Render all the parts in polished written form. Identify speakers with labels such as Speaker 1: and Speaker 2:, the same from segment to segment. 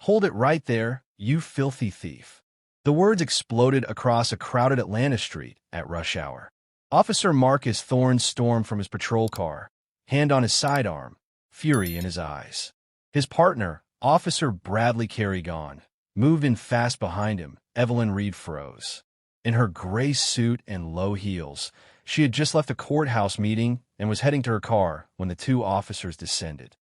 Speaker 1: "Hold it right there, you filthy thief." The words exploded across a crowded Atlanta street at rush hour. Officer Marcus Thorne stormed from his patrol car, hand on his sidearm, fury in his eyes. His partner, Officer Bradley Carrigan, moved in fast behind him. Evelyn Reed froze. In her gray suit and low heels, she had just left a courthouse meeting and was heading to her car when the two officers descended.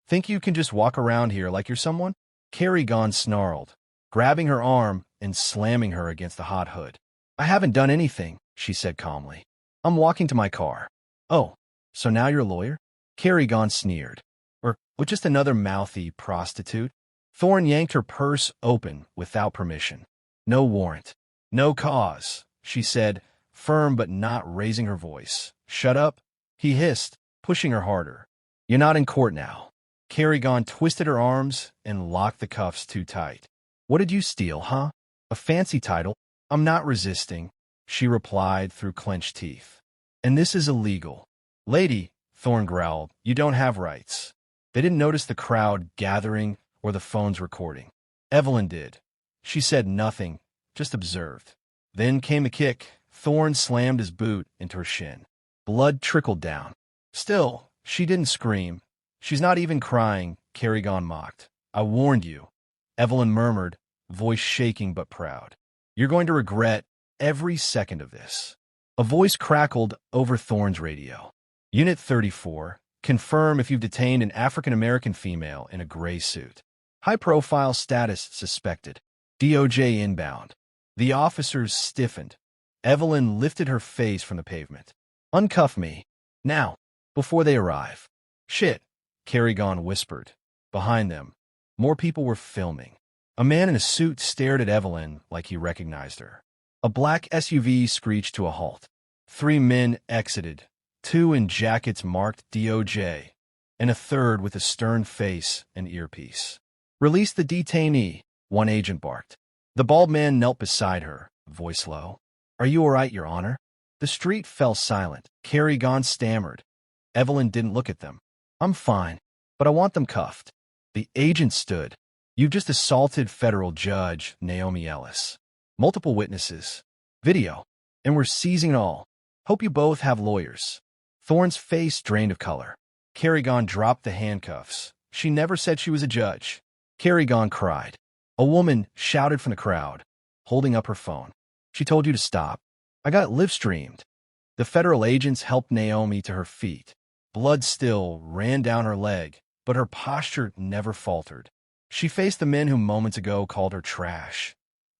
Speaker 1: "Think you can just walk around here like you're someone?" Carrigan snarled, grabbing her arm and slamming her against the hot hood. "I haven't done anything," she said calmly. "I'm walking to my car." "Oh, so now you're a lawyer?" Carrigan sneered. Or just another mouthy prostitute?" Thorne yanked her purse open without permission. "No warrant. No cause," she said, firm but not raising her voice. "Shut up," he hissed, pushing her harder. "You're not in court now." Carrigan twisted her arms and locked the cuffs too tight. "What did you steal, huh? A fancy title?" "I'm not resisting," she replied through clenched teeth. "And this is illegal." "Lady," Thorne growled, "you don't have rights." They didn't notice the crowd gathering or the phones recording. Evelyn did. She said nothing, just observed. Then came a kick. Thorne slammed his boot into her shin. Blood trickled down. Still, she didn't scream. "She's not even crying," Carrigan mocked. "I warned you." Evelyn murmured, voice shaking but proud. "You're going to regret every second of this." A voice crackled over Thorne's radio. "Unit 34, confirm if you've detained an African-American female in a gray suit. High-profile status suspected. DOJ inbound." The officers stiffened. Evelyn lifted her face from the pavement. "Uncuff me. Now, before they arrive." "Shit," Carrigan whispered. Behind them, more people were filming. A man in a suit stared at Evelyn like he recognized her. A black SUV screeched to a halt. 3 men exited, 2 in jackets marked DOJ, and a third with a stern face and earpiece. "Release the detainee," one agent barked. The bald man knelt beside her, voice low. "Are you all right, Your Honor?" The street fell silent. Carrigan stammered. Evelyn didn't look at them. "I'm fine, but I want them cuffed." The agent stood. "You've just assaulted federal judge Naomi Ellis. Multiple witnesses. Video. And we're seizing it all. Hope you both have lawyers." Thorne's face drained of color. Carrigan dropped the handcuffs. "She never said she was a judge." Carrigan cried. A woman shouted from the crowd, holding up her phone. "She told you to stop. I got it live-streamed." The federal agents helped Naomi to her feet. Blood still ran down her leg, but her posture never faltered. She faced the men who moments ago called her trash.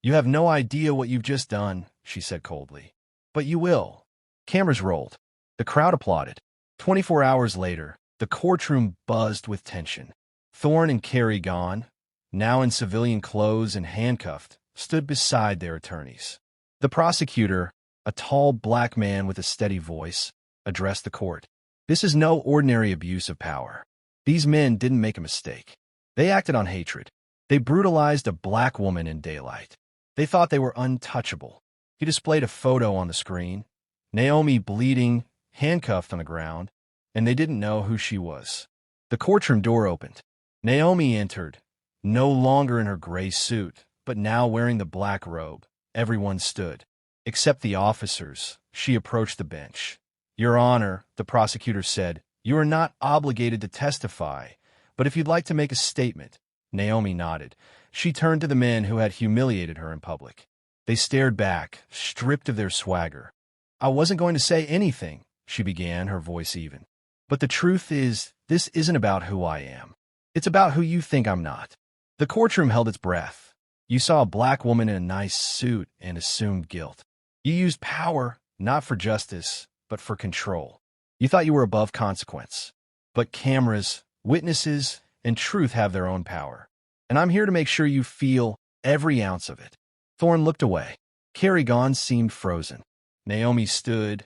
Speaker 1: "You have no idea what you've just done," she said coldly. "But you will." Cameras rolled. The crowd applauded. 24 hours later, the courtroom buzzed with tension. Thorne and Carrigan, now in civilian clothes and handcuffed, stood beside their attorneys. The prosecutor, a tall black man with a steady voice, addressed the court. "This is no ordinary abuse of power. These men didn't make a mistake. They acted on hatred. They brutalized a black woman in daylight. They thought they were untouchable." He displayed a photo on the screen. Naomi bleeding, handcuffed on the ground, and they didn't know who she was. The courtroom door opened. Naomi entered, no longer in her gray suit, but now wearing the black robe. Everyone stood. Except the officers. She approached the bench. "Your Honor," the prosecutor said, "you are not obligated to testify, but if you'd like to make a statement." Naomi nodded. She turned to the men who had humiliated her in public. They stared back, stripped of their swagger. "I wasn't going to say anything," she began, her voice even. "But the truth is, this isn't about who I am. It's about who you think I'm not." The courtroom held its breath. You saw a black woman in a nice suit and assumed guilt. You used power, not for justice, but for control. You thought you were above consequence. But cameras, witnesses, and truth have their own power. And I'm here to make sure you feel every ounce of it. Thorne looked away. Carrigan seemed frozen. Naomi stood,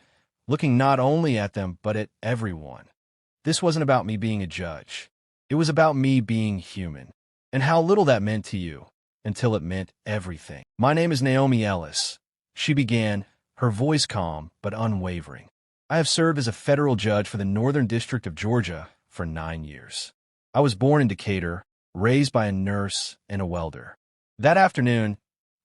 Speaker 1: looking not only at them, but at everyone. "This wasn't about me being a judge. It was about me being human. And how little that meant to you, until it meant everything. My name is Naomi Ellis," she began, her voice calm but unwavering. "I have served as a federal judge for the Northern District of Georgia for 9 years. I was born in Decatur, raised by a nurse and a welder. That afternoon,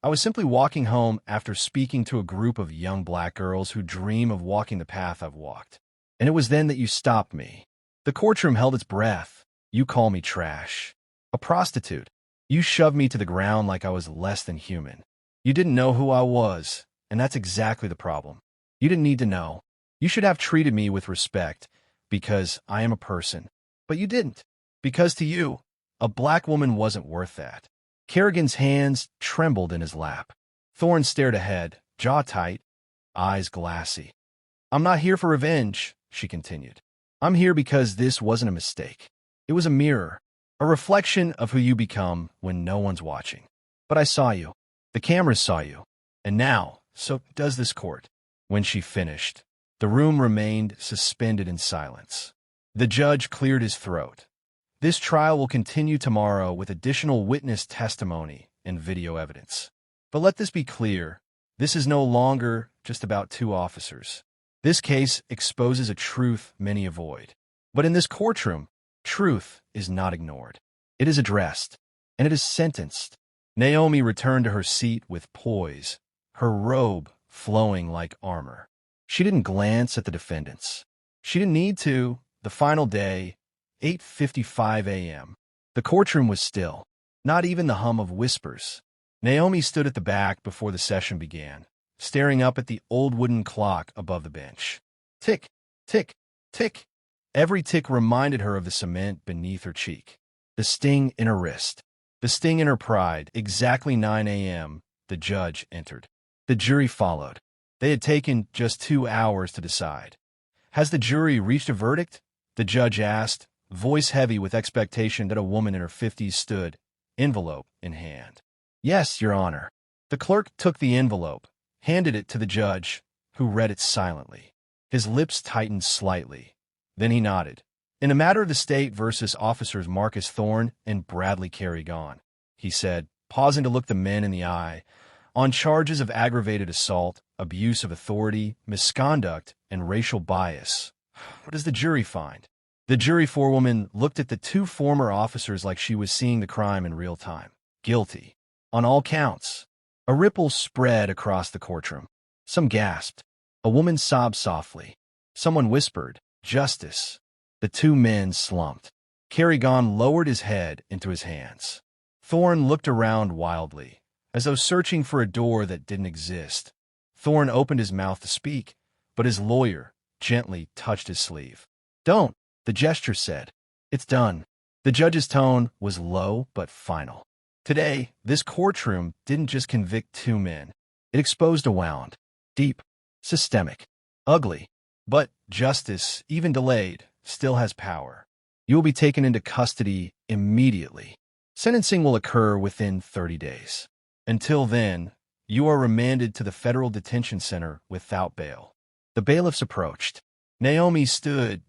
Speaker 1: I was simply walking home after speaking to a group of young black girls who dream of walking the path I've walked. And it was then that you stopped me. The courtroom held its breath. You call me trash. A prostitute. You shoved me to the ground like I was less than human. You didn't know who I was, and that's exactly the problem. You didn't need to know. You should have treated me with respect, because I am a person. But you didn't. Because to you, a black woman wasn't worth that. Kerrigan's hands trembled in his lap. Thorne stared ahead, jaw tight, eyes glassy. I'm not here for revenge, she continued. I'm here because this wasn't a mistake. It was a mirror, a reflection of who you become when no one's watching. But I saw you. The cameras saw you. And now, so does this court. When she finished, the room remained suspended in silence. The judge cleared his throat. This trial will continue tomorrow with additional witness testimony and video evidence. But let this be clear, this is no longer just about two officers. This case exposes a truth many avoid. But in this courtroom, truth is not ignored. It is addressed, and it is sentenced. Naomi returned to her seat with poise, her robe flowing like armor. She didn't glance at the defendants. She didn't need to. The final day, 8:55 a.m. The courtroom was still, not even the hum of whispers. Naomi stood at the back before the session began, staring up at the old wooden clock above the bench. Tick, tick, tick. Every tick reminded her of the cement beneath her cheek, the sting in her wrist, the sting in her pride. Exactly 9 a.m., the judge entered. The jury followed. They had taken just 2 hours to decide. Has the jury reached a verdict? The judge asked, voice heavy with expectation that a woman in her 50s stood, envelope in hand. Yes, Your Honor. The clerk took the envelope, handed it to the judge, who read it silently. His lips tightened slightly. Then he nodded. In the matter of the state versus officers Marcus Thorne and Bradley Kerrigan, he said, pausing to look the men in the eye, on charges of aggravated assault, abuse of authority, misconduct, and racial bias. What does the jury find? The jury forewoman looked at the two former officers like she was seeing the crime in real time. Guilty. On all counts. A ripple spread across the courtroom. Some gasped. A woman sobbed softly. Someone whispered, justice. The two men slumped. Kerrigan lowered his head into his hands. Thorne looked around wildly, as though searching for a door that didn't exist. Thorne opened his mouth to speak, but his lawyer gently touched his sleeve. Don't, the gesture said. It's done. The judge's tone was low but final. Today, this courtroom didn't just convict two men. It exposed a wound. Deep, systemic, ugly. But justice, even delayed, still has power. You will be taken into custody immediately. Sentencing will occur within 30 days. Until then, you are remanded to the Federal Detention Center without bail. The bailiffs approached. Naomi stood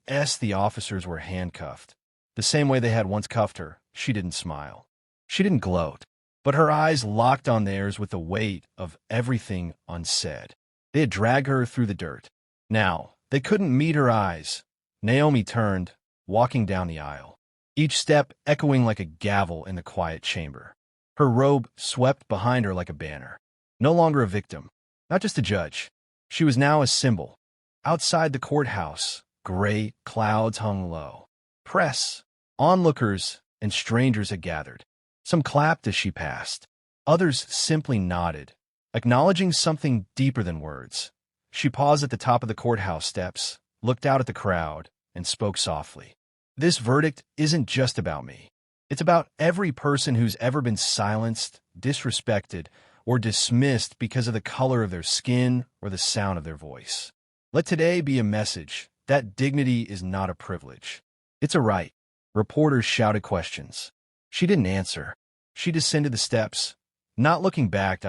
Speaker 1: as the officers were handcuffed. The same way they had once cuffed her. She didn't smile. She didn't gloat. But her eyes locked on theirs with the weight of everything unsaid. They had dragged her through the dirt. Now, they couldn't meet her eyes. Naomi turned, walking down the aisle, each step echoing like a gavel in the quiet chamber. Her robe swept behind her like a banner. No longer a victim, not just a judge. She was now a symbol. Outside the courthouse, gray clouds hung low. Press, onlookers, and strangers had gathered. Some clapped as she passed. Others simply nodded, acknowledging something deeper than words. She paused at the top of the courthouse steps, looked out at the crowd, and spoke softly. This verdict isn't just about me. It's about every person who's ever been silenced, disrespected, or dismissed because of the color of their skin or the sound of their voice. Let today be a message that dignity is not a privilege. It's a right. Reporters shouted questions. She didn't answer. She descended the steps, not looking back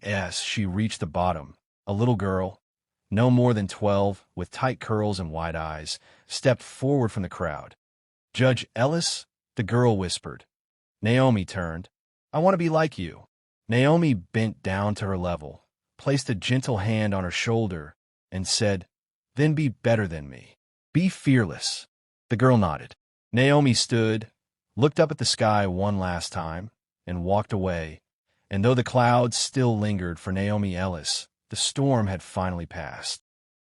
Speaker 1: as she reached the bottom. A little girl, no more than 12, with tight curls and wide eyes, stepped forward from the crowd. Judge Ellis, the girl whispered. Naomi turned. I want to be like you. Naomi bent down to her level, placed a gentle hand on her shoulder, and said, then be better than me. Be fearless. The girl nodded. Naomi stood, looked up at the sky one last time, and walked away. And though the clouds still lingered for Naomi Ellis, the storm had finally passed.